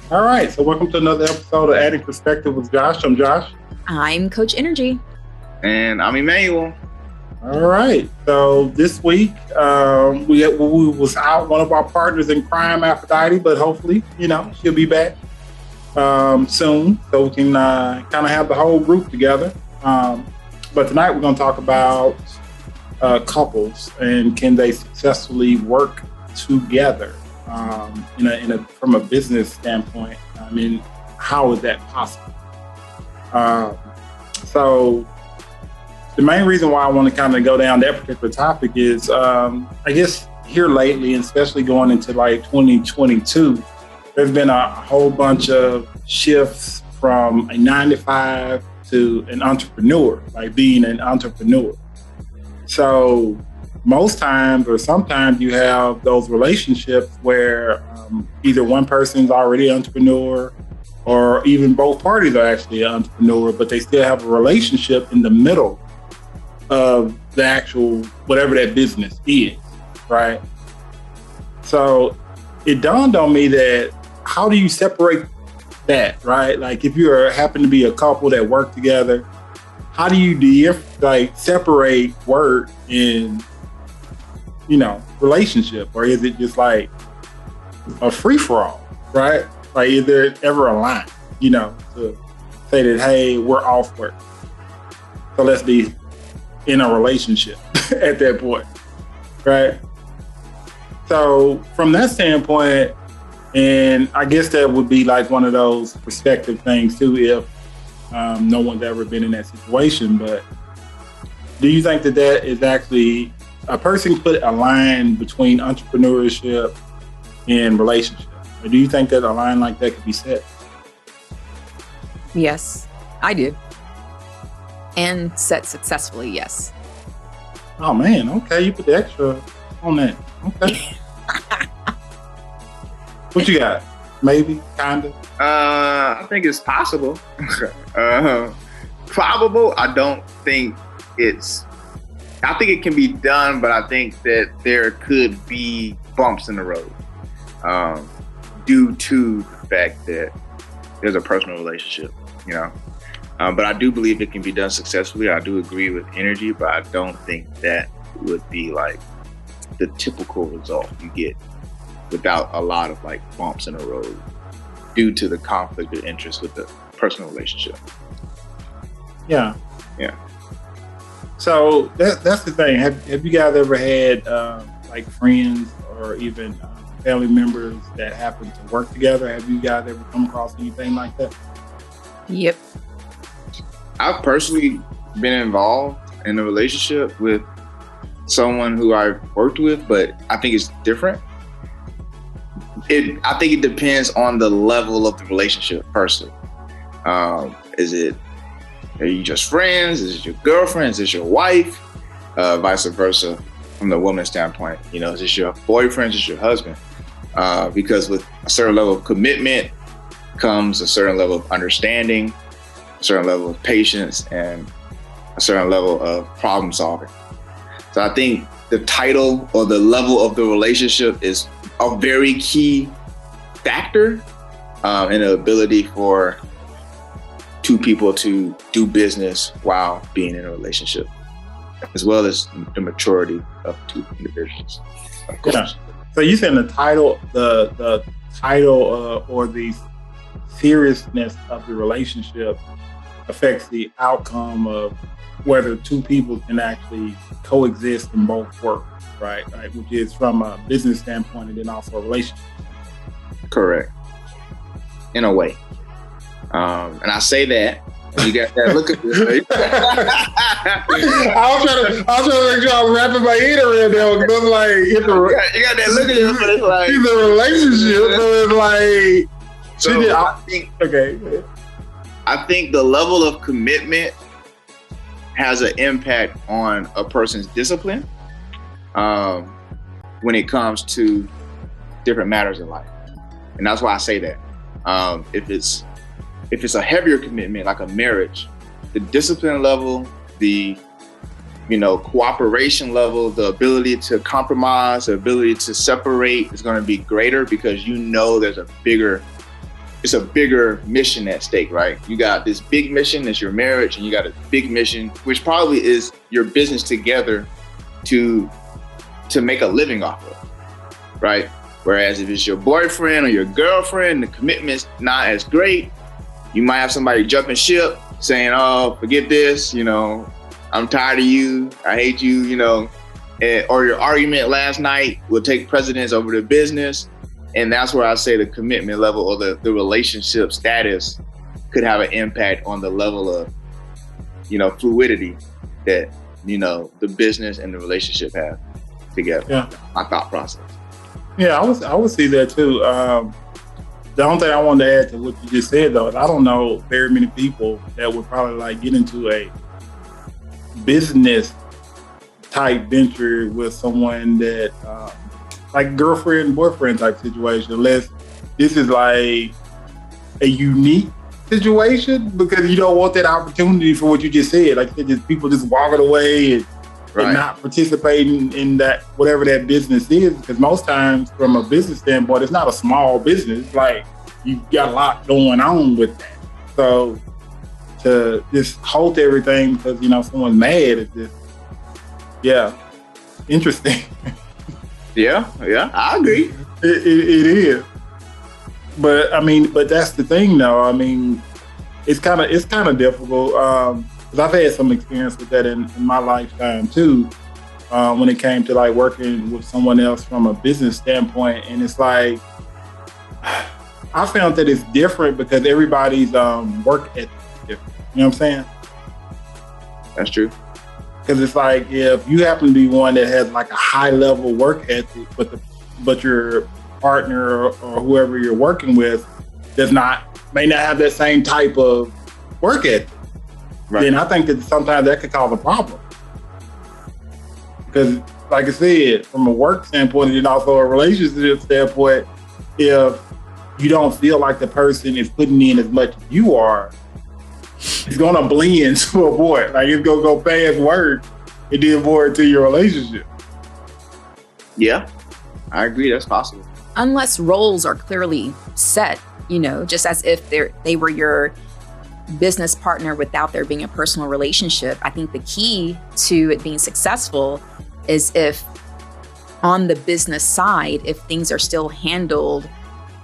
All right, so welcome to another episode of Adding Perspective with Josh. I'm Josh. I'm Coach Nrgy. And I'm Emmanuel. All right, so this week we was out one of our partners in crime, Aphrodite, but hopefully, she'll be back soon, so we can kind of have the whole group together. But tonight we're going to talk about couples and can they successfully work together from a business standpoint. I mean, how is that possible? So the main reason why I want to kind of go down that particular topic is, I guess here lately, and especially going into like 2022, there's been a whole bunch of shifts from a 9-to-5 to an entrepreneur, like being an entrepreneur. So most times or sometimes you have those relationships where either one person's already an entrepreneur or even both parties are actually an entrepreneur, but they still have a relationship in the middle of the actual, whatever that business is, right? So it dawned on me that how do you separate that, right? Like if you happen to be a couple that work together, how do you separate work and, relationship? Or is it just like a free-for-all, right? Like is there ever a line, to say that, hey, we're off work, so let's be in a relationship at that point, right? So from that standpoint, and I guess that would be like one of those perspective things too, if no one's ever been in that situation. But do you think that is actually a person put a line between entrepreneurship and relationship? Or do you think that a line like that could be set? Yes, I do. And set successfully, yes. Oh man, okay, you put the extra on that. Okay. What you got? Maybe, kinda? I think it's possible. Probable, I think it can be done, but I think that there could be bumps in the road due to the fact that there's a personal relationship, But I do believe it can be done successfully. I do agree with Nrgy, but I don't think that would be like the typical result you get without a lot of like bumps in the road due to the conflict of interest with the personal relationship. Yeah. Yeah. So that's the thing. Have you guys ever had like friends or even family members that happen to work together? Have you guys ever come across anything like that? Yep. I've personally been involved in a relationship with someone who I've worked with, but I think it's different. I think it depends on the level of the relationship personally. Are you just friends? Is it your girlfriend? Is it your wife? Vice versa from the woman's standpoint. Is this your boyfriend? Is this your husband? Because with a certain level of commitment comes a certain level of understanding, a certain level of patience, and a certain level of problem solving. So I think the title or the level of the relationship is a very key factor in the ability for two people to do business while being in a relationship, as well as the maturity of two individuals. Of course. Yeah. So you saying the title, the title or the seriousness of the relationship affects the outcome of whether two people can actually coexist and both work, right? Which is from a business standpoint and then also a relationship. Correct. In a way. And I say that, and you got that look at this. I was trying to make sure I was wrapping my head around there because I'm like, you got that look at your face like it's a relationship, so it's like I think okay. I think the level of commitment has an impact on a person's discipline when it comes to different matters in life. And that's why I say that. If it's a heavier commitment, like a marriage, the discipline level, the cooperation level, the ability to compromise, the ability to separate is going to be greater because there's a bigger it's a bigger mission at stake, right? You got this big mission that's your marriage, and you got a big mission, which probably is your business together to make a living off of, right? Whereas if it's your boyfriend or your girlfriend, the commitment's not as great. You might have somebody jumping ship saying, oh, forget this, I'm tired of you, I hate you, or your argument last night will take precedence over the business. And that's where I say the commitment level or the relationship status could have an impact on the level of, fluidity that, the business and the relationship have together. Yeah. My thought process. Yeah, I would see that too. The only thing I wanted to add to what you just said, though, is I don't know very many people that would probably get into a business type venture with someone that girlfriend, boyfriend type situation, unless this is a unique situation, because you don't want that opportunity for what you just said. Like just people just walking away and not participating in that, whatever that business is. Because most times from a business standpoint, it's not a small business. You got a lot going on with that. So to just halt everything because, someone's mad at this. Yeah. Interesting. Yeah, I agree. It is. But that's the thing though. It's kind of difficult. Because I've had some experience with that in my lifetime too, when it came to working with someone else from a business standpoint. And it's I found that it's different because everybody's work ethic is different. You know what I'm saying? That's true. Because it's if you happen to be one that has a high level work ethic, but your partner or whoever you're working with may not have that same type of work ethic. Right. Then I think that sometimes that could cause a problem. Because, like I said, from a work standpoint and also a relationship standpoint, if you don't feel like the person is putting in as much as you are, it's going to blend to a point. It's going to go past work and then more into your relationship. Yeah, I agree. That's possible. Unless roles are clearly set, just as if they were your business partner without there being a personal relationship. I think the key to it being successful is if on the business side, if things are still handled,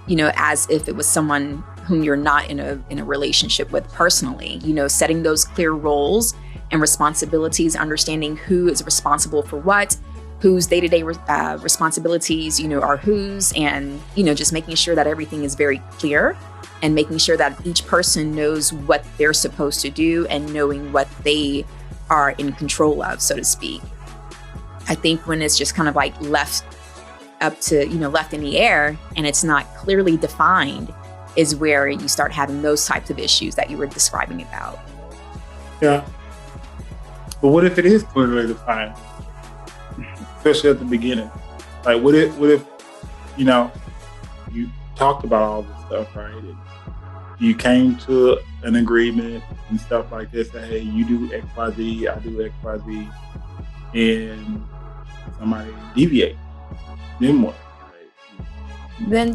as if it was someone whom you're not in a relationship with personally, setting those clear roles and responsibilities, understanding who is responsible for what, whose day-to-day responsibilities, are whose, and, just making sure that everything is very clear and making sure that each person knows what they're supposed to do and knowing what they are in control of, so to speak. I think when it's just kind of left up to, left in the air and it's not clearly defined is where you start having those types of issues that you were describing about. Yeah. But what if it is clearly defined? Especially at the beginning. What if, you talked about all this stuff, right? And you came to an agreement and stuff like this. Hey, you do X, Y, Z, I do X, Y, Z, and somebody deviate. Then what? Then,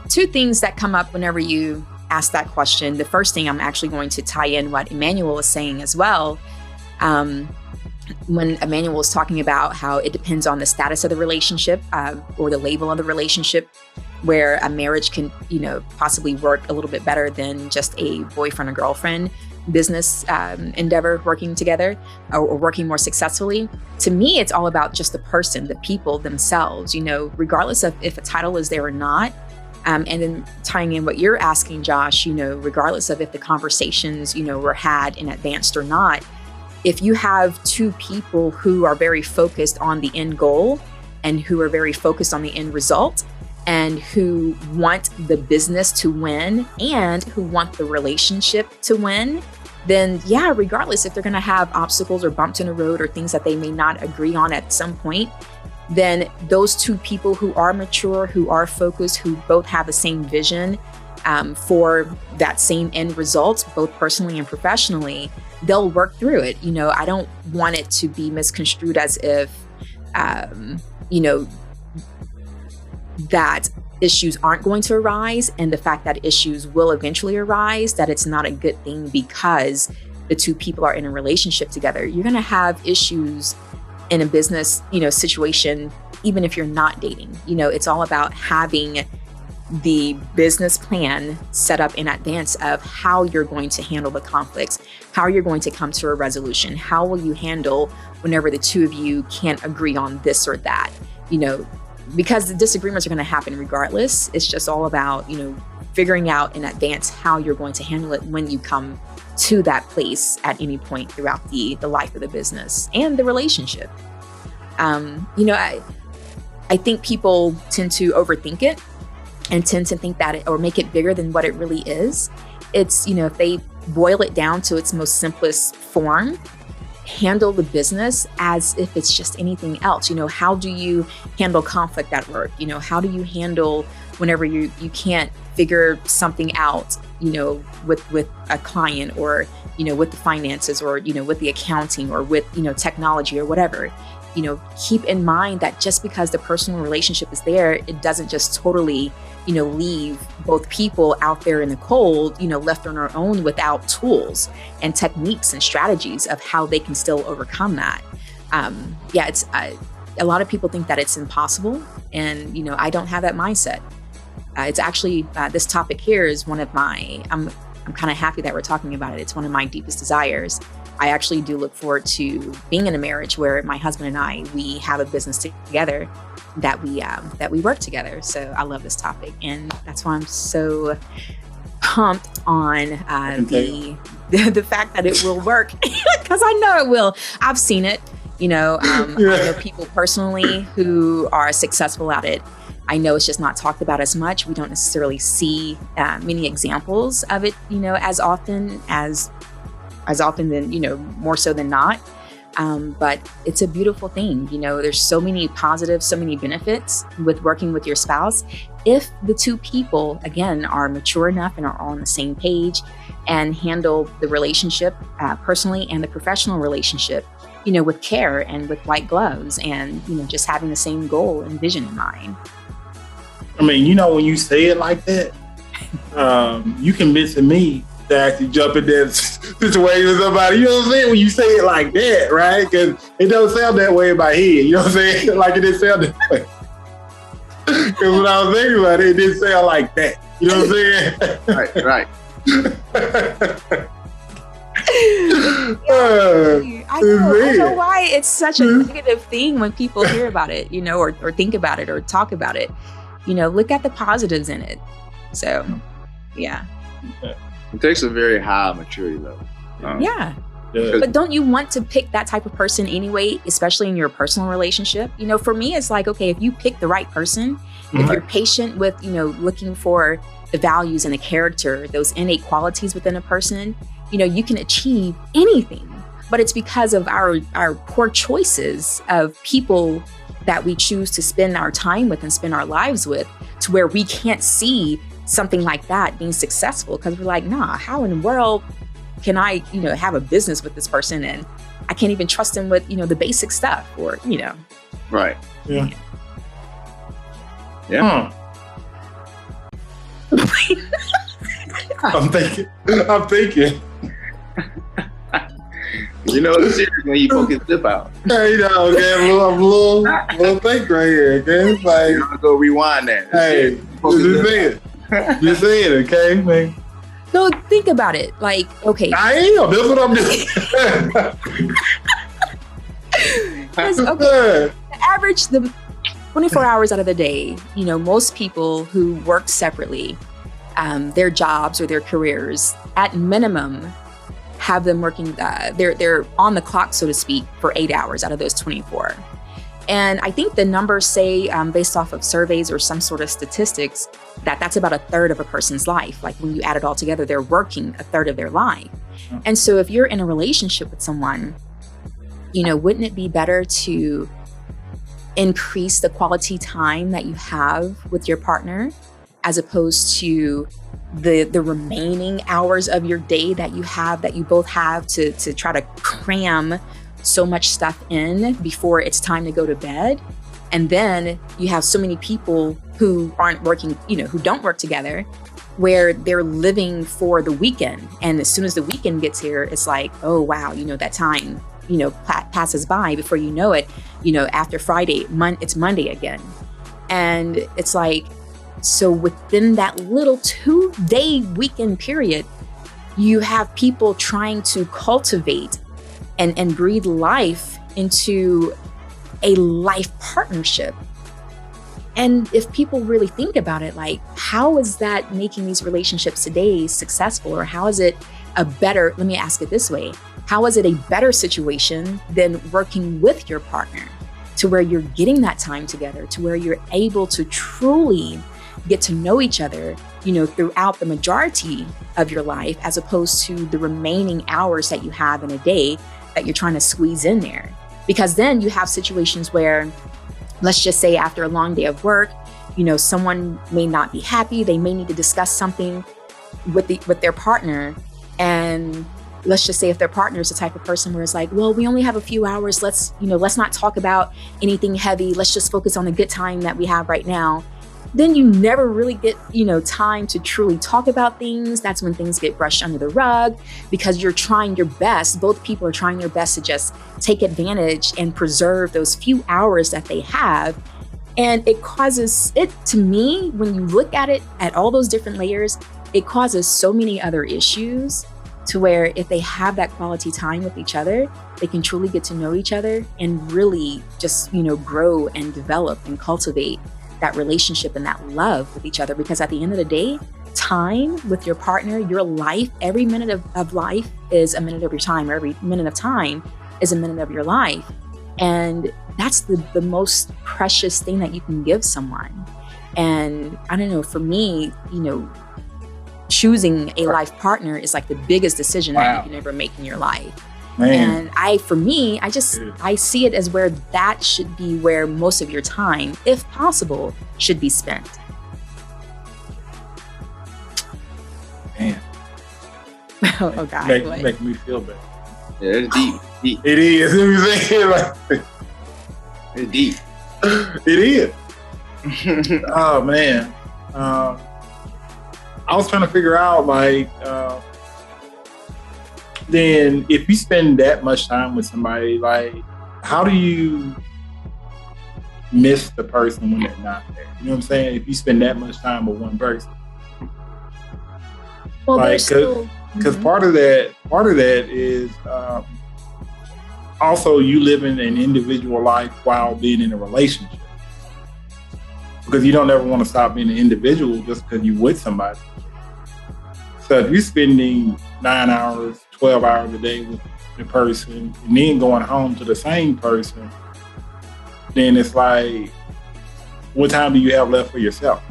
two things that come up whenever you ask that question. The first thing, I'm actually going to tie in what Emmanuel is saying as well. When Emmanuel was talking about how it depends on the status of the relationship or the label of the relationship, where a marriage can, possibly work a little bit better than just a boyfriend or girlfriend business endeavor working together or working more successfully. To me, it's all about just the person, the people themselves, regardless of if a title is there or not. And then tying in what you're asking, Josh, regardless of if the conversations, were had and advanced or not, if you have two people who are very focused on the end goal and who are very focused on the end result and who want the business to win and who want the relationship to win, then yeah, regardless if they're going to have obstacles or bumps in the road or things that they may not agree on at some point, then those two people who are mature, who are focused, who both have the same vision for that same end result, both personally and professionally, they'll work through it. I don't want it to be misconstrued as if, that issues aren't going to arise, and the fact that issues will eventually arise, that it's not a good thing because the two people are in a relationship together. You're going to have issues in a business, situation, even if you're not dating. It's all about having the business plan set up in advance of how you're going to handle the conflicts, how you're going to come to a resolution, how will you handle whenever the two of you can't agree on this or that, because the disagreements are going to happen regardless. It's just all about, figuring out in advance how you're going to handle it when you come to that place at any point throughout the life of the business and the relationship. I think people tend to overthink it and tend to think that or make it bigger than what it really is. It's, if they boil it down to its most simplest form, handle the business as if it's just anything else. How do you handle conflict at work? How do you handle whenever you can't figure something out, with a client, or, with the finances, or, with the accounting, or with, technology or whatever. Keep in mind that just because the personal relationship is there, it doesn't just totally, leave both people out there in the cold, left on their own without tools and techniques and strategies of how they can still overcome that. It's a lot of people think that it's impossible, and I don't have that mindset. It's actually this topic here is one of my. I'm kind of happy that we're talking about it. It's one of my deepest desires. I actually do look forward to being in a marriage where my husband and I, we have a business together that we work together. So I love this topic, and that's why I'm so pumped on the fact that it will work, because I know it will. I've seen it. I know people personally who are successful at it. I know it's just not talked about as much. We don't necessarily see many examples of it, as often than, more so than not. But it's a beautiful thing. There's so many positives, so many benefits with working with your spouse. If the two people, again, are mature enough and are all on the same page and handle the relationship personally and the professional relationship, with care and with white gloves and, just having the same goal and vision in mind. I mean, when you say it like that, you convincing me to actually jump in that situation with somebody. You know what I'm saying? When you say it like that, right? Because it don't sound that way in my head. You know what I'm saying? Like it didn't sound that way. Because when I was thinking about it, it didn't sound like that. You know what I'm saying? Right. I know why it's such a negative thing when people hear about it, or think about it or talk about it. Look at the positives in it. So, yeah. It takes a very high maturity level. Yeah. But don't you want to pick that type of person anyway, especially in your personal relationship? For me, it's like, okay, if you pick the right person, if you're patient with, looking for the values and the character, those innate qualities within a person, you can achieve anything. But it's because of our poor choices of people that we choose to spend our time with and spend our lives with, to where we can't see something like that being successful, because we're like, nah, how in the world can I, have a business with this person and I can't even trust him with, the basic stuff, or, Right. Yeah. Yeah. I'm thinking. It's serious when you poke his lip out. Hey, okay, I'm a little think right here, okay? It's like, You're gonna go rewind that. hey, just say it, okay, man? No, think about it. Like, okay. I am. That's what I'm doing. Okay, the average, the 24 hours out of the day, most people who work separately, their jobs or their careers, at minimum, have them working, they're on the clock, so to speak, for 8 hours out of those 24. And I think the numbers say, based off of surveys or some sort of statistics, that's about a third of a person's life. Like when you add it all together, they're working a third of their life. And so if you're in a relationship with someone, wouldn't it be better to increase the quality time that you have with your partner, as opposed to the remaining hours of your day that you both have to try to cram so much stuff in before it's time to go to bed? And then you have so many people who aren't working, who don't work together, where they're living for the weekend. And as soon as the weekend gets here, it's like, oh, wow, that time, passes by before you know it, after Friday, it's Monday again. And it's like, so within that little 2-day weekend period, you have people trying to cultivate and breathe life into a life partnership. And if people really think about it, like, how is that making these relationships today successful? Or how is it let me ask it this way. How is it a better situation than working with your partner to where you're getting that time together, to where you're able to truly get to know each other, throughout the majority of your life, as opposed to the remaining hours that you have in a day that you're trying to squeeze in there? Because then you have situations where, let's just say after a long day of work, someone may not be happy. They may need to discuss something with their partner. And let's just say if their partner is the type of person where it's like, well, we only have a few hours. Let's not talk about anything heavy. Let's just focus on the good time that we have right now. Then you never really get, time to truly talk about things. That's when things get brushed under the rug, because you're trying your best. Both people are trying their best to just take advantage and preserve those few hours that they have. And it causes it, to me, when you look at it at all those different layers, it causes so many other issues, to where if they have that quality time with each other, they can truly get to know each other and really just, grow and develop and cultivate that relationship and that love with each other. Because at the end of the day, time with your partner, your life, every minute of life is a minute of your time, or every minute of time is a minute of your life. And that's the most precious thing that you can give someone. And I don't know, for me, choosing a life partner is like the biggest decision that you can ever make in your life. Man. And I see it as where that should be where most of your time, if possible, should be spent. Man. Oh God. Make me feel better. Yeah, it's deep. It is. It's deep. It is. Oh man. I was trying to figure out, then if you spend that much time with somebody, how do you miss the person when they're not there? You know what I'm saying? If you spend that much time with one person. Well, because part of that is also you living an individual life while being in a relationship. Because you don't ever want to stop being an individual just because you're with somebody. So if you're spending 9 hours, 12 hours a day with the person, and then going home to the same person, then it's like, what time do you have left for yourself?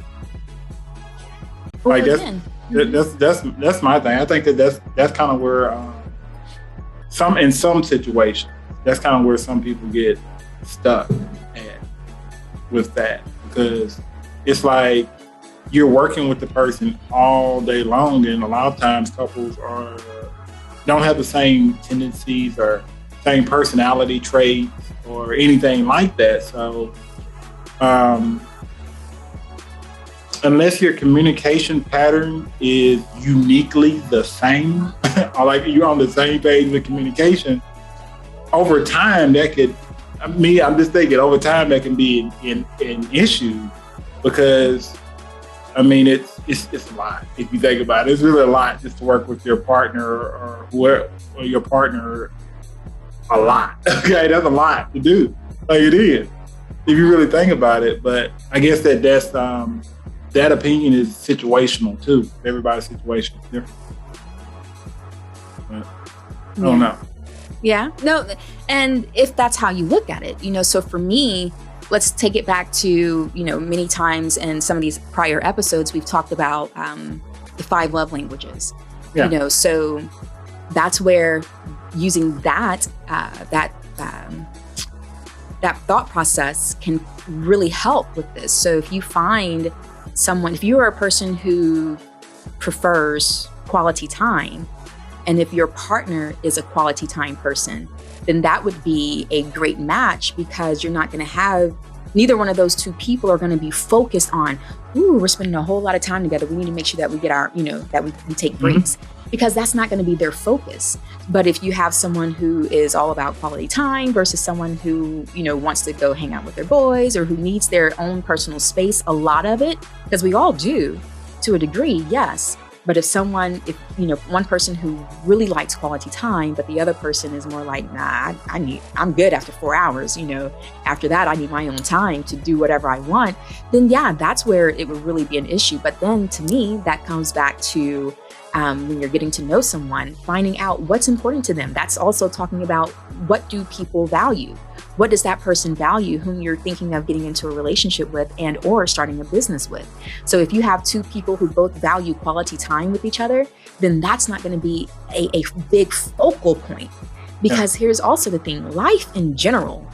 That's my thing. I think that's kind of where in some situations, that's kind of where some people get stuck at with that, because it's like you're working with the person all day long, and a lot of times couples don't have the same tendencies or same personality traits or anything like that. So unless your communication pattern is uniquely the same, or like you're on the same page with communication, over time that could, I'm just thinking over time that can be an issue, because it's a lot. If you think about it, it's really a lot just to work with your partner or your partner a lot. Okay, that's a lot to do. It is, if you really think about it. But I guess that's that opinion is situational too. Everybody's situation is different. But I don't know. Yeah, no, and if that's how you look at it, so for me, let's take it back to, many times in some of these prior episodes, we've talked about the 5 love languages. Yeah. So that's where using that thought process can really help with this. So if you find someone, if you are a person who prefers quality time, and if your partner is a quality time person, then that would be a great match, because you're not going to have neither one of those two people are going to be focused on, ooh, we're spending a whole lot of time together. We need to make sure that we get our, that we take breaks, because that's not going to be their focus. But if you have someone who is all about quality time versus someone who, wants to go hang out with their boys or who needs their own personal space, a lot of it, because we all do to a degree, yes. But if one person who really likes quality time, but the other person is more like, nah, I'm good after 4 hours, after that, I need my own time to do whatever I want, then yeah, that's where it would really be an issue. But then to me, that comes back to when you're getting to know someone, finding out what's important to them. That's also talking about, what do people value? What does that person value whom you're thinking of getting into a relationship with and or starting a business with? So if you have two people who both value quality time with each other, then that's not going to be a big focal point. Because here's also the thing, life in general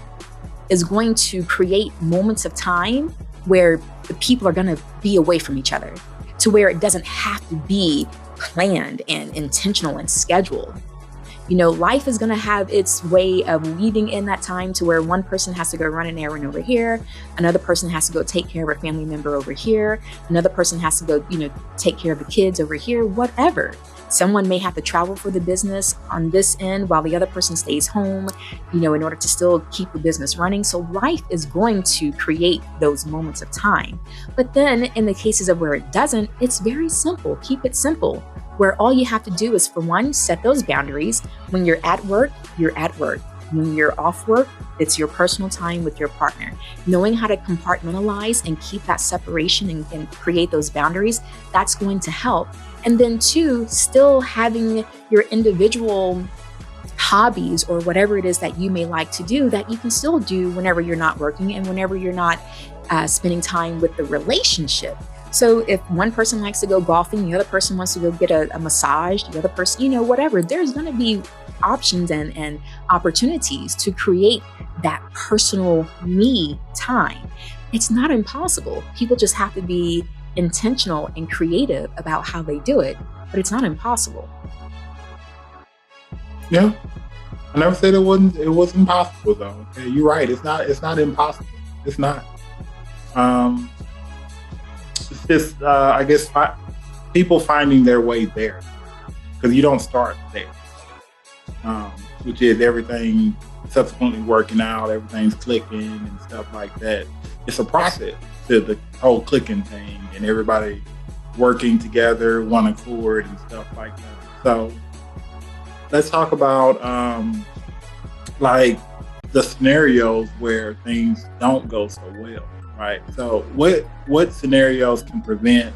is going to create moments of time where the people are going to be away from each other, to where it doesn't have to be planned and intentional and scheduled. Life is going to have its way of weaving in that time to where one person has to go run an errand over here, another person has to go take care of a family member over here, another person has to go, take care of the kids over here, whatever. Someone may have to travel for the business on this end while the other person stays home, in order to still keep the business running. So life is going to create those moments of time. But then in the cases of where it doesn't, it's very simple. Keep it simple, where all you have to do is, for one, set those boundaries. When you're at work, you're at work. When you're off work, it's your personal time with your partner. Knowing how to compartmentalize and keep that separation and create those boundaries, that's going to help. And then two, still having your individual hobbies or whatever it is that you may like to do that you can still do whenever you're not working and whenever you're not spending time with the relationship. So if one person likes to go golfing, the other person wants to go get a massage, the other person, whatever, there's going to be options and opportunities to create that personal me time. It's not impossible. People just have to be intentional and creative about how they do it, but it's not impossible. Yeah, I never said it wasn't possible though. Okay, you're right. It's not impossible. It's not. It's just I guess people finding their way there, because you don't start there, which is everything subsequently working out, everything's clicking and stuff like that. It's a process to the whole clicking thing and everybody working together, one accord and stuff like that. So let's talk about like the scenarios where things don't go so well, right? So what scenarios can prevent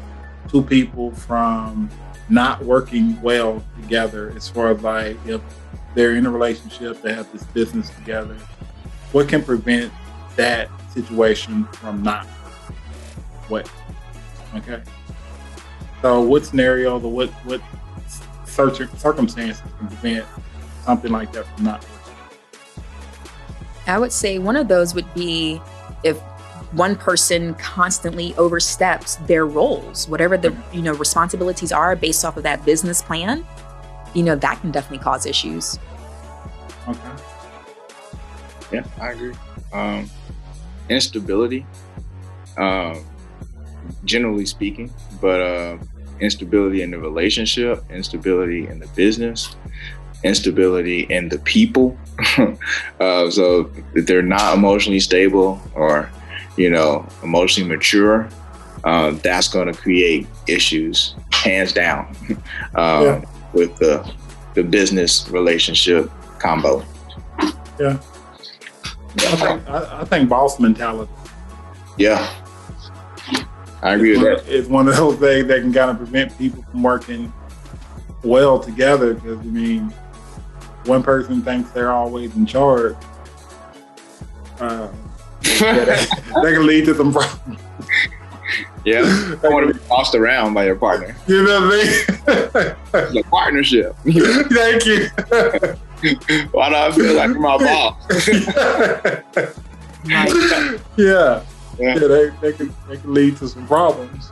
two people from not working well together, as far as like if they're in a relationship, they have this business together, what can prevent that situation from not working? Okay. So what scenarios or what circumstances can prevent something like that from not working? I would say one of those would be if one person constantly oversteps their roles, whatever the responsibilities are based off of that business plan, that can definitely cause issues. Okay. Yeah, I agree. Instability, generally speaking, but instability in the relationship, instability in the business, instability in the people. So if they're not emotionally stable or, emotionally mature, that's going to create issues, hands down, with the business relationship combo. Yeah. I think boss mentality. Yeah. I agree with that. It's one of those things that can kind of prevent people from working well together, because one person thinks they're always in charge. That can lead to some problems. Yeah, I want to be bossed around by your partner. You know what I mean? The partnership. Thank you. Why do I feel like I'm my boss? Yeah, they can lead to some problems,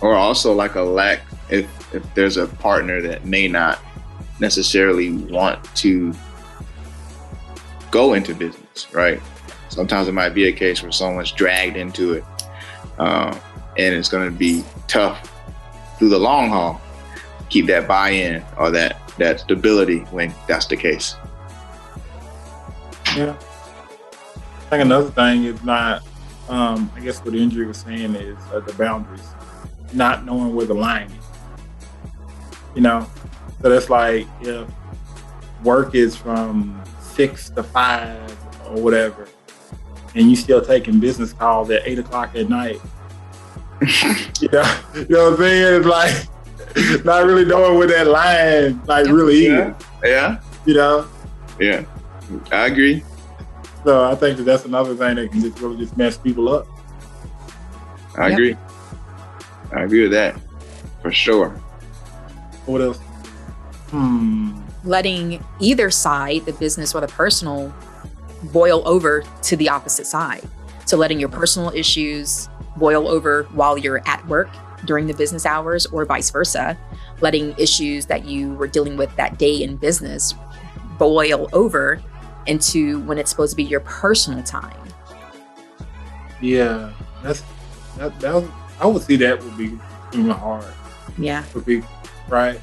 Or also like a lack, if there's a partner that may not necessarily want to go into business, right? Sometimes it might be a case where someone's dragged into it. And it's going to be tough through the long haul, keep that buy-in or that stability when that's the case. Yeah. I think another thing is not, I guess what Nrgy was saying is the boundaries, not knowing where the line is. So that's like if work is from 6 to 5 or whatever, and you still taking business calls at 8 o'clock at night. You know what I'm saying? It's like not really knowing where that line really is. Yeah. Yeah. I agree. So I think that's another thing that can just really mess people up. I agree. I agree with that for sure. What else? Letting either side, the business or the personal, boil over to the opposite side. So letting your personal issues boil over while you're at work during the business hours, or vice versa. Letting issues that you were dealing with that day in business boil over into when it's supposed to be your personal time. Yeah, that I would see that would be even hard. Yeah. For people, right?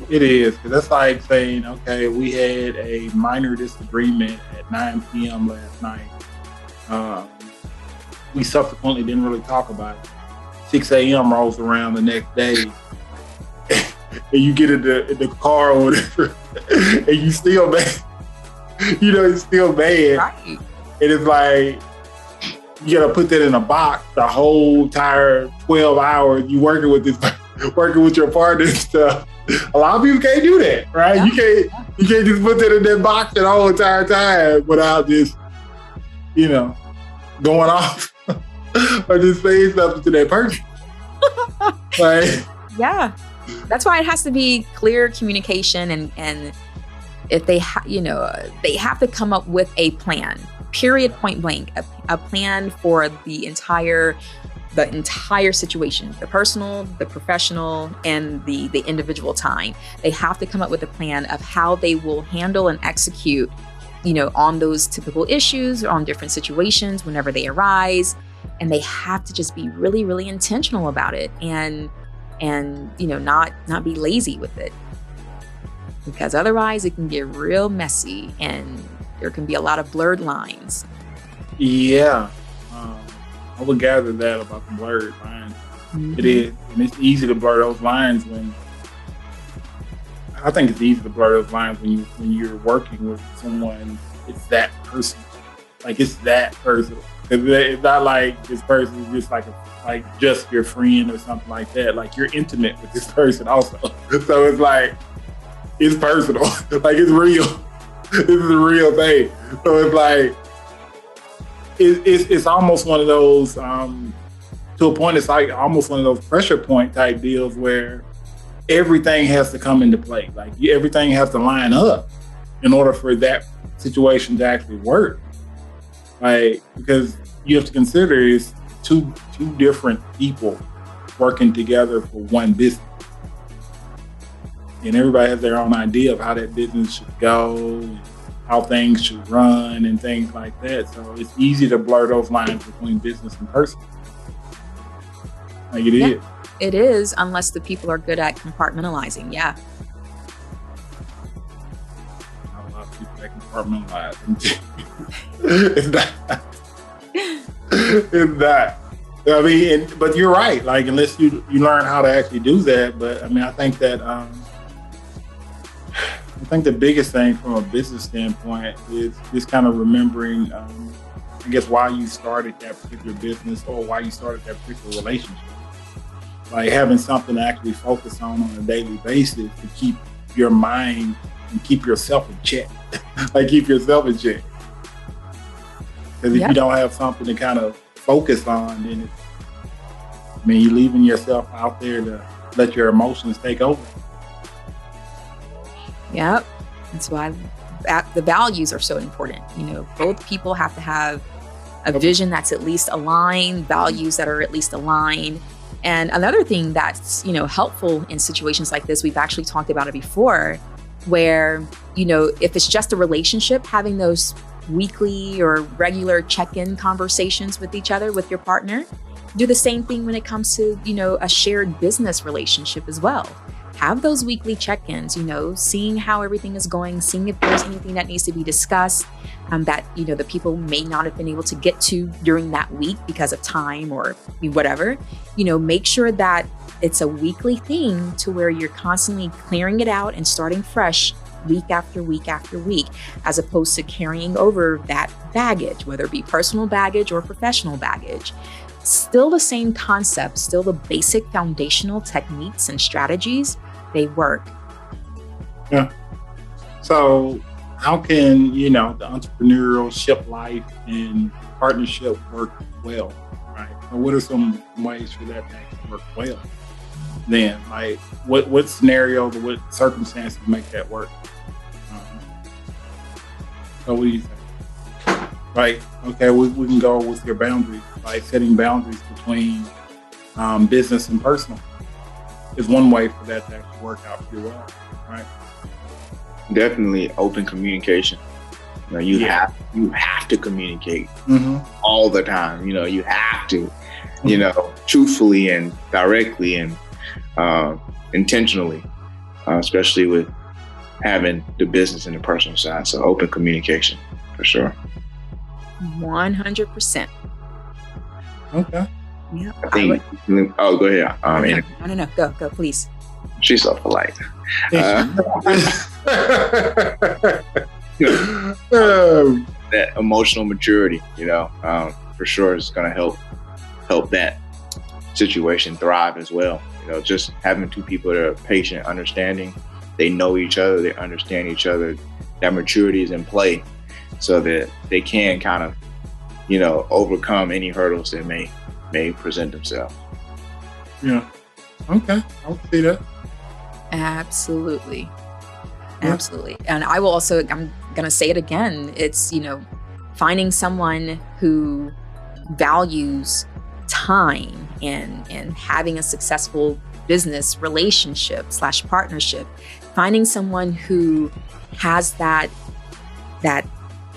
It is, because that's like saying, okay, we had a minor disagreement at 9 p.m. last night. We subsequently didn't really talk about it. 6 a.m. rolls around the next day, and you get in the car or whatever, and you still mad. It's still bad. Right. And it's like, you gotta put that in a box the whole entire 12 hours you working with your partner and stuff. A lot of people can't do that, right? Yeah. You can't just put that in that box the whole entire time without just, going off or just saying something to that person. Right? Yeah. That's why it has to be clear communication, and if they they have to come up with a plan, period, point blank, a plan for the entire situation, the personal, the professional, and the individual time. They have to come up with a plan of how they will handle and execute, on those typical issues, on different situations whenever they arise. And they have to just be really, really intentional about it, and not be lazy with it. Because otherwise it can get real messy and there can be a lot of blurred lines. Yeah. I would gather that about the blurred lines. Mm-hmm. It is. And it's easy to blur those lines when you're working with someone. It's that person. Like, it's that person. It's not like this person is just like just your friend or something like that. Like, you're intimate with this person also. So it's like, it's personal. Like, it's real. This is a real thing. So it's like, it's almost one of those, to a point, it's like almost one of those pressure point type deals where everything has to come into play. Like, everything has to line up in order for that situation to actually work. Like, because you have to consider it's two different people working together for one business. And everybody has their own idea of how that business should go, and how things should run and things like that. So it's easy to blur those lines between business and personal. Like, it is. It is, unless the people are good at compartmentalizing. Yeah. Not a lot of people that compartmentalize. It's not. It's not. I mean, but you're right. Like, unless you learn how to actually do that. But I mean, I think that the biggest thing from a business standpoint is just kind of remembering, I guess, why you started that particular business or why you started that particular relationship. Like, having something to actually focus on a daily basis to keep your mind and keep yourself in check. Like, keep yourself in check. Because if you don't have something to kind of focus on, then you're leaving yourself out there to let your emotions take over. Yep. That's why the values are so important. Both people have to have a vision that's at least aligned, values that are at least aligned. And another thing that's, helpful in situations like this, we've actually talked about it before, where, if it's just a relationship, having those weekly or regular check-in conversations with each other, with your partner. Do the same thing when it comes to, a shared business relationship as well. Have those weekly check-ins, seeing how everything is going, seeing if there's anything that needs to be discussed that, the people may not have been able to get to during that week because of time or whatever. Make sure that it's a weekly thing to where you're constantly clearing it out and starting fresh week after week after week, as opposed to carrying over that baggage, whether it be personal baggage or professional baggage. Still the same concept, still the basic foundational techniques and strategies, they work. Yeah. So how can, the entrepreneurship life and partnership work well, right? Or what are some ways for that to actually work well? Then, like, what scenarios or what circumstances make that work? So what do you think? Like, okay, we can go with your boundaries, like setting boundaries between business and personal is one way for that to actually work out pretty well, right? Definitely open communication. You have to communicate all the time. You have to, truthfully and directly and intentionally, especially with having the business and the personal side. So open communication for sure. 100%. Okay. Yeah. Oh, go ahead. No. Go, please. She's so polite. That emotional maturity, for sure is going to help that situation thrive as well. Just having two people that are patient, understanding, they know each other, they understand each other, that maturity is in play so that they can kind of, overcome any hurdles that may present themselves. Yeah. Okay. I would see that. Absolutely. Absolutely. And I will also, I'm going to say it again. It's, finding someone who values time and having a successful business relationship / partnership, finding someone who has that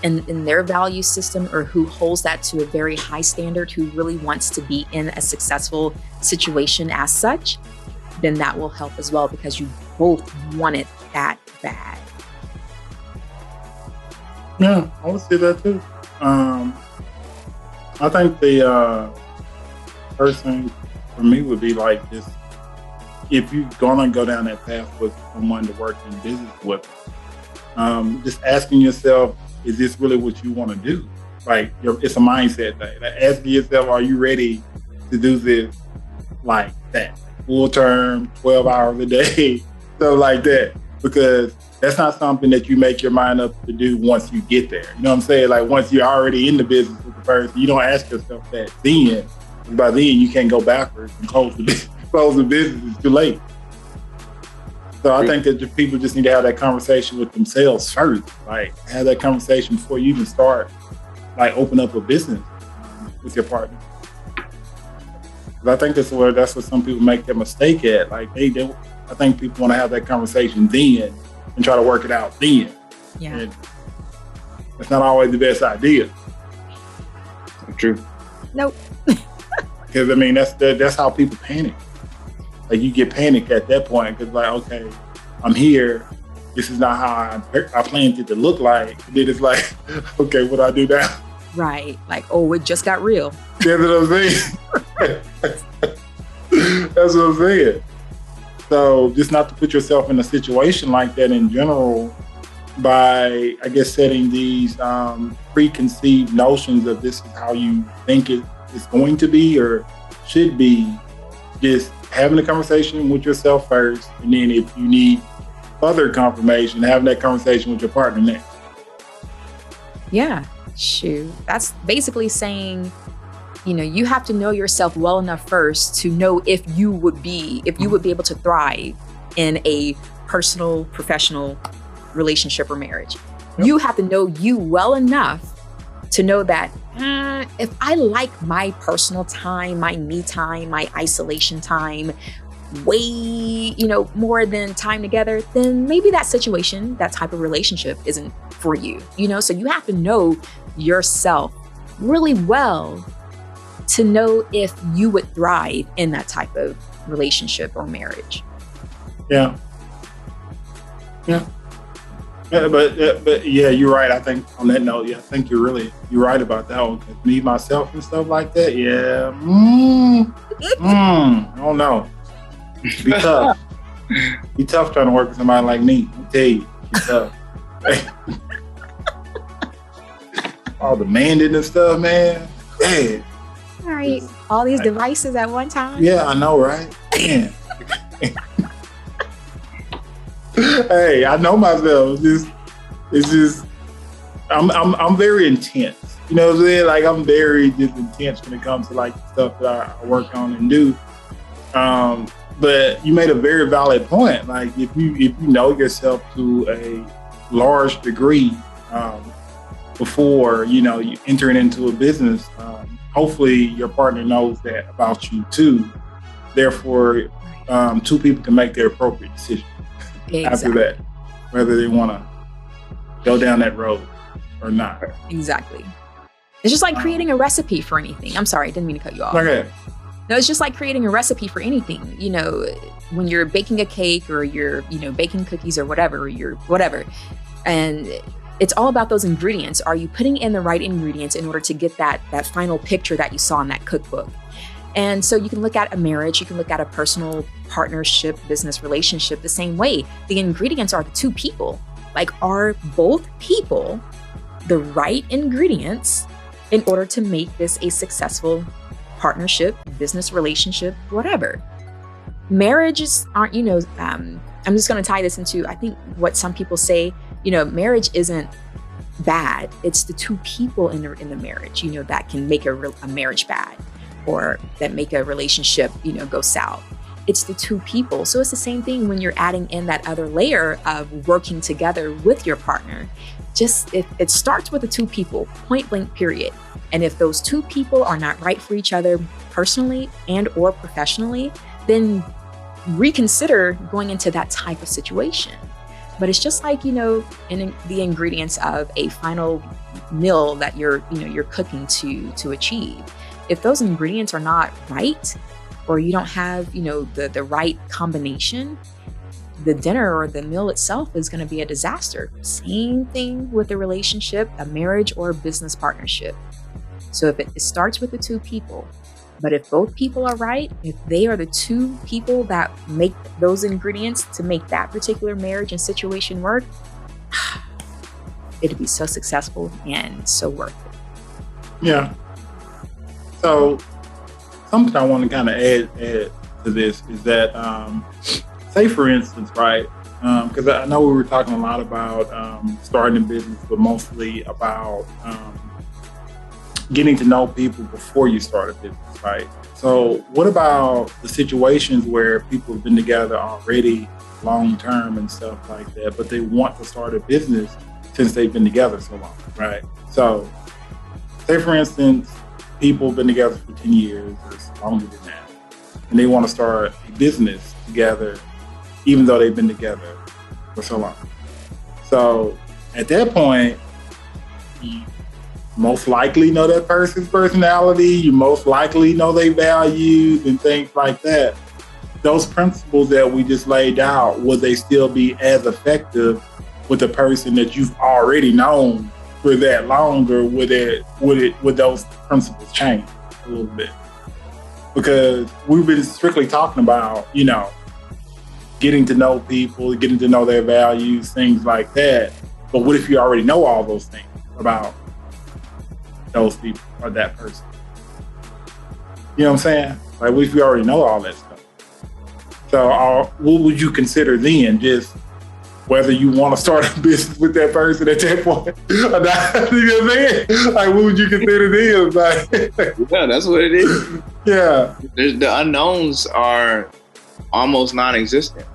in their value system, or who holds that to a very high standard, who really wants to be in a successful situation as such, then that will help as well, because you both want it that bad. Yeah, I would say that too. I think the first thing for me would be like this: if you're gonna go down that path with someone to work in business with, just asking yourself, is this really what you want to do? Like, it's a mindset thing. Like, asking yourself, are you ready to do this like that? Full term, 12 hours a day, stuff like that. Because that's not something that you make your mind up to do once you get there. You know what I'm saying? Like, once you're already in the business with the person, you don't ask yourself that then. By then, you can't go backwards and close the business. Close the business, it's too late. So I think that the people just need to have that conversation with themselves first. Like, have that conversation before you even start, like, open up a business with your partner. I think that's what some people make their mistake at. Like, I think people want to have that conversation then and try to work it out then. Yeah. And that's not always the best idea. True. Nope. Because that's how people panic. Like, you get panicked at that point because, like, okay, I'm here. This is not how I planned it to look like. And then it's like, okay, what do I do now? Right. Like, oh, it just got real. That's what I'm saying. That's what I'm saying. So just not to put yourself in a situation like that in general by, I guess, setting these preconceived notions of this is how you think it is going to be or should be. Just having a conversation with yourself first, and then if you need further confirmation, having that conversation with your partner next. Yeah, shoot. That's basically saying, you have to know yourself well enough first to know if you would be able to thrive in a personal, professional relationship or marriage. Yep. You have to know you well enough to know that if I like my personal time, my me time, my isolation time, way, more than time together, then maybe that situation, that type of relationship isn't for you, So you have to know yourself really well to know if you would thrive in that type of relationship or marriage. Yeah. But yeah, you're right. I think on that note, I think you're right about that one. 'Cause me, myself, and stuff like that. Yeah. I don't know. Be tough. Be tough trying to work with somebody like me. I tell you, be tough. All demanding and stuff, man. Man. All right. All these devices at one time. Yeah, I know, right? Man. Hey, I know myself. It's just I'm very intense. You know what I'm saying? Like, I'm very just intense when it comes to like stuff that I work on and do. But you made a very valid point. Like, if you know yourself to a large degree before you entering into a business, hopefully your partner knows that about you too. Therefore, two people can make their appropriate decision. Exactly. After that, whether they want to go down that road or not. Exactly. It's just like creating a recipe for anything. I'm sorry, I didn't mean to cut you off. Okay. No, it's just like creating a recipe for anything. When you're baking a cake or you're, baking cookies or whatever, and it's all about those ingredients. Are you putting in the right ingredients in order to get that final picture that you saw in that cookbook? And so you can look at a marriage, you can look at a personal partnership, business relationship the same way. The ingredients are the two people. Like, are both people the right ingredients in order to make this a successful partnership, business relationship, whatever? Marriages aren't, I'm just going to tie this into, I think, what some people say, marriage isn't bad. It's the two people in the marriage, that can make a marriage bad, or that make a relationship, go south. It's the two people. So it's the same thing when you're adding in that other layer of working together with your partner. Just if it starts with the two people, point blank, period. And if those two people are not right for each other personally and or professionally, then reconsider going into that type of situation. But it's just like, in the ingredients of a final meal that you're cooking to achieve. If those ingredients are not right, or you don't have, the right combination, the dinner or the meal itself is going to be a disaster. Same thing with a relationship, a marriage, or a business partnership. So if it starts with the two people, but if both people are right, if they are the two people that make those ingredients to make that particular marriage and situation work, it'd be so successful and so worth it. Yeah. So something I want to kind of add to this is that, say for instance, right? Because I know we were talking a lot about starting a business, but mostly about getting to know people before you start a business, right? So what about the situations where people have been together already long term and stuff like that, but they want to start a business since they've been together so long, right? So say for instance, people have been together for 10 years or longer than that, and they want to start a business together, even though they've been together for so long. So at that point, you most likely know that person's personality, you most likely know their values and things like that. Those principles that we just laid out, would they still be as effective with the person that you've already known for that long, or would those principles change a little bit? Because we've been strictly talking about, getting to know people, getting to know their values, things like that. But what if you already know all those things about those people or that person? You know what I'm saying? Like, what if you already know all that stuff? So what would you consider then? Just whether you want to start a business with that person at that point or not? You know what I'm saying? Like, what would you consider then? Like, yeah, that's what it is. Yeah. The unknowns are almost non-existent.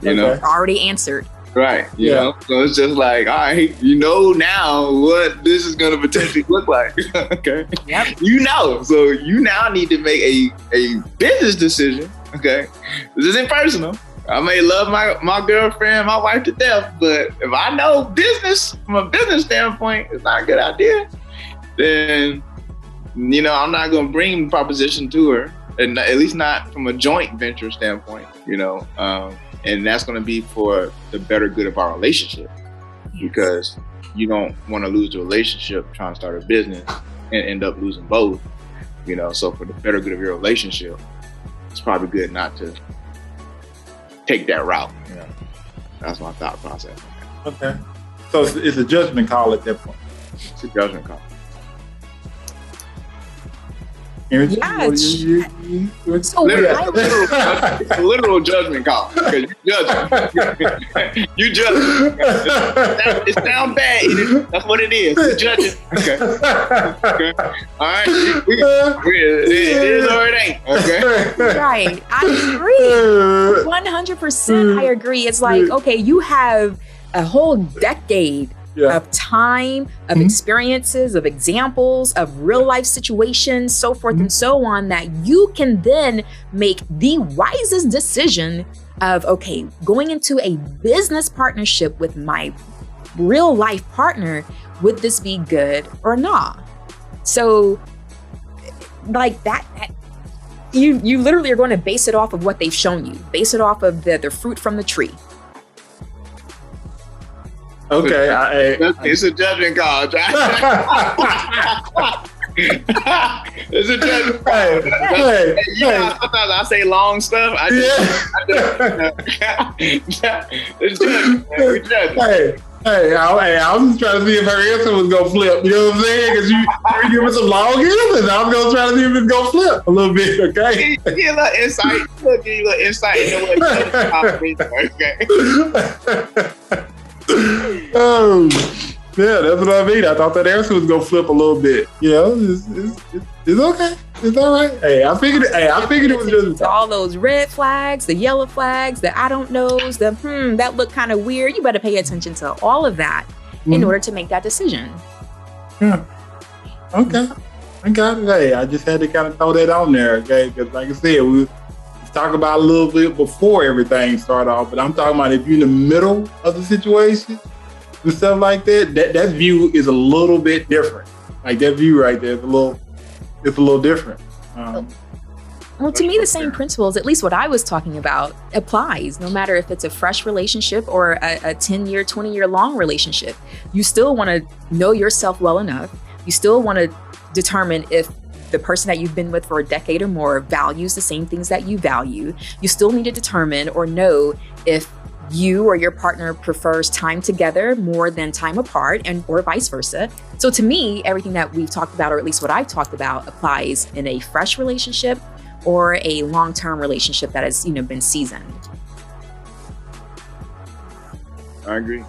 You know? Already answered. Right. You know? So it's just like, all right, now what this is going to potentially look like. Okay. Yep. So you now need to make a business decision Okay, this isn't personal. I may love my girlfriend, my wife to death, but if I know business from a business standpoint, it's not a good idea, then, you know, I'm not going to bring proposition to her, and at least not from a joint venture standpoint, you know, and that's going to be for the better good of our relationship, because you don't want to lose the relationship trying to start a business and end up losing both, you know. So for the better good of your relationship, it's probably good not to take that route, you know. That's my thought process. Okay. So it's a judgment call at that point. It's a judgment call. Yeah, It's a literal judgment call. Because you judge. You judge. It sounds bad. That's what it is. You judge it. Okay. All right. It is or it ain't. Okay. Right. I agree. 100% I agree. It's like, okay, you have a whole decade of time, of experiences, of examples, of real life situations, so forth and so on, that you can then make the wisest decision of, okay, going into a business partnership with my real life partner, would this be good or not? So like that, you literally are going to base it off of what they've shown you, base it off of the fruit from the tree. Okay, it's a judgment call. It's a judgment call. Sometimes I say long stuff. It's judgment. We judge. Hey, I was trying to see if her answer was gonna flip. You know what I'm saying? Because you give us a long answer. I'm gonna try to see if it's gonna flip a little bit. Okay. Give you a little insight. Give you a little insight into what. Okay. Oh, yeah, that's what I mean. I thought that answer was gonna flip a little bit. You know, it's okay. It's all right. Hey, I figured it was just all those red flags, the yellow flags, the I don't knows, the that look kind of weird. You better pay attention to all of that in order to make that decision. Yeah. Okay. I got it. Hey, I just had to kind of throw that on there, okay? Because like I said, we talk about a little bit before everything started off, but I'm talking about if you're in the middle of the situation and stuff like that, that view is a little bit different. Like that view right there is a little different. Well, to me, the same principles, at least what I was talking about, applies no matter if it's a fresh relationship or a 10-year, 20-year long relationship. You still want to know yourself well enough. You still want to determine if the person that you've been with for a decade or more values the same things that you value. You still need to determine or know if you or your partner prefers time together more than time apart, and or vice versa. So to me, everything that we've talked about, or at least what I've talked about, applies in a fresh relationship or a long-term relationship that has, been seasoned. I agree.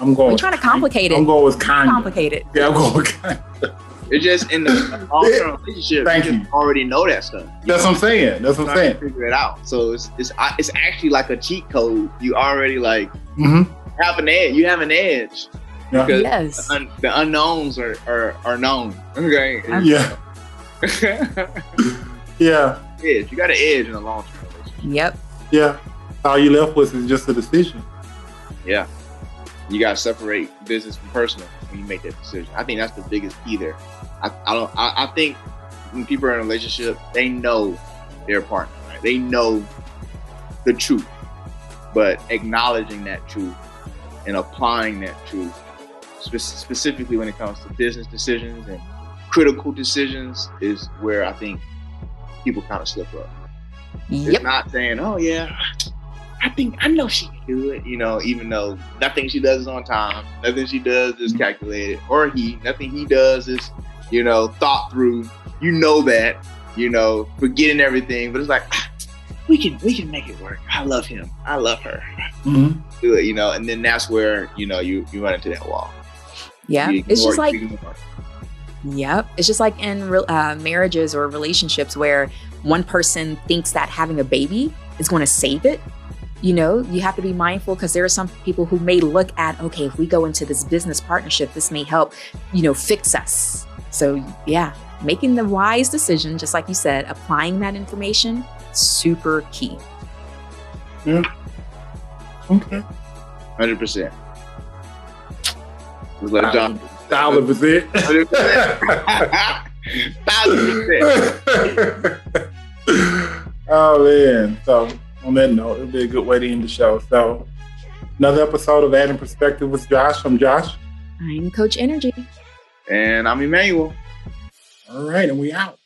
We're trying to complicate it. I'm going with kind. Complicated. Yeah, I'm going with kind. It's just in the long-term relationship. You already know that stuff. That's what I'm saying. Figure it out. So it's actually like a cheat code. You already have an edge. You have an edge. Yeah. Because the unknowns are known. Okay. Yeah. Yeah. Edge. You got an edge in a long-term relationship. Yep. Yeah. All you left with is just a decision. Yeah. You got to separate business from personal when you make that decision. I think that's the biggest key there. I think when people are in a relationship, they know their partner, right? They know the truth, but acknowledging that truth and applying that truth, specifically when it comes to business decisions and critical decisions, is where I think people kind of slip up. Yep. It's not saying, oh yeah, I know she can do it, even though nothing she does is on time, nothing she does is calculated, or nothing he does is, thought through, that, forgetting everything, but it's like, we can make it work. I love him. I love her. Mm-hmm. Do it, and then that's where, you run into that wall. Yeah. It's just like, it's just like in marriages or relationships where one person thinks that having a baby is going to save it. You have to be mindful, because there are some people who may look at, okay, if we go into this business partnership, this may help, fix us. So yeah, making the wise decision, just like you said, applying that information super key. Yeah. Okay. 100%. Let's let it jump. 1,000%. 1,000%. Oh man. So on that note, it'll be a good way to end the show. So another episode of Adding Perspective with Josh. I'm Josh. I'm Coach Nrgy. And I'm Emmanuel. All right, and we out.